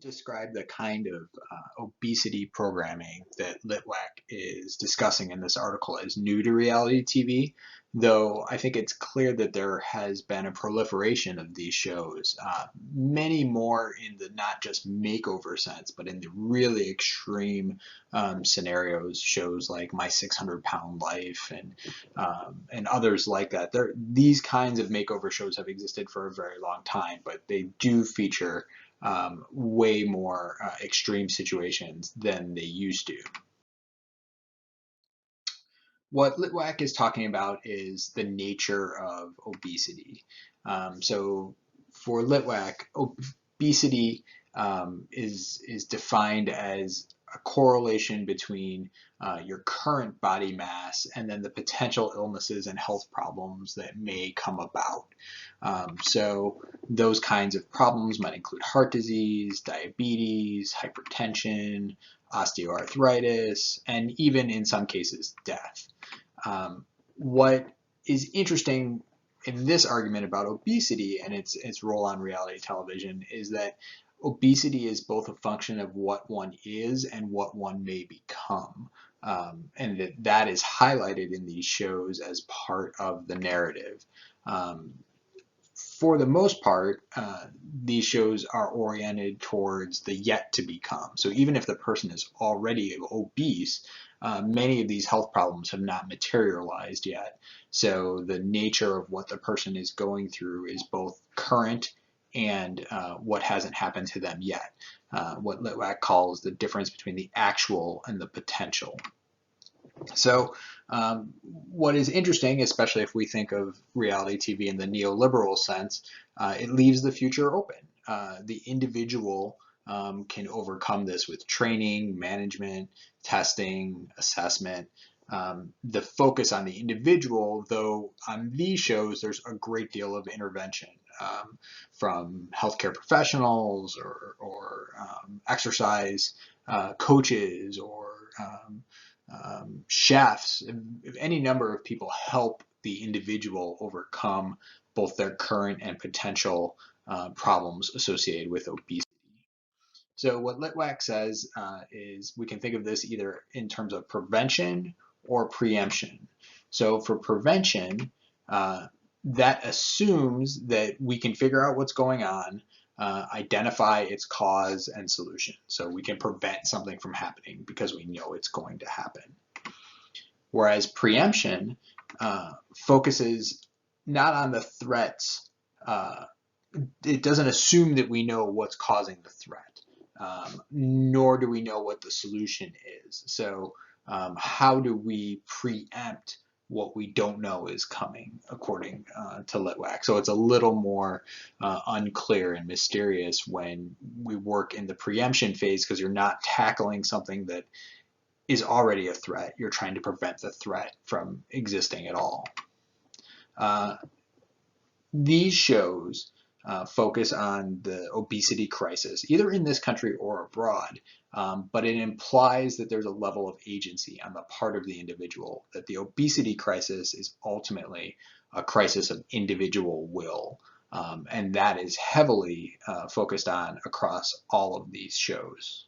describe the kind of obesity programming that Litwack is discussing in this article as new to reality TV, though I think it's clear that there has been a proliferation of these shows, many more in the not just makeover sense, but in the really extreme scenarios, shows like My 600-Pound Life and others like that. These kinds of makeover shows have existed for a very long time, but they do feature way more extreme situations than they used to. What Litwack is talking about is the nature of obesity. So for Litwack, obesity is defined as a correlation between your current body mass and then the potential illnesses and health problems that may come about. So those kinds of problems might include heart disease, diabetes, hypertension, osteoarthritis, and even in some cases, death. What is interesting in this argument about obesity and its role on reality television is that obesity is both a function of what one is and what one may become. And that is highlighted in these shows as part of the narrative. For the most part, these shows are oriented towards the yet to become. So even if the person is already obese, many of these health problems have not materialized yet. So the nature of what the person is going through is both current and what hasn't happened to them yet. What Litwack calls the difference between the actual and the potential. So what is interesting, especially if we think of reality TV in the neoliberal sense, it leaves the future open. The individual can overcome this with training, management, testing, assessment. The focus on the individual, though on these shows, there's a great deal of intervention from healthcare professionals or exercise coaches or chefs. Any number of people help the individual overcome both their current and potential problems associated with obesity. So what Litwack says is we can think of this either in terms of prevention or preemption. So for prevention, that assumes that we can figure out what's going on, identify its cause and solution. So we can prevent something from happening because we know it's going to happen. Whereas preemption focuses not on the threats. It doesn't assume that we know what's causing the threat, nor do we know what the solution is. So how do we preempt what we don't know is coming, according to Litwack? So it's a little more unclear and mysterious when we work in the preemption phase, because you're not tackling something that is already a threat. You're trying to prevent the threat from existing at all. These shows focus on the obesity crisis, either in this country or abroad, but it implies that there's a level of agency on the part of the individual, that the obesity crisis is ultimately a crisis of individual will, and that is heavily focused on across all of these shows.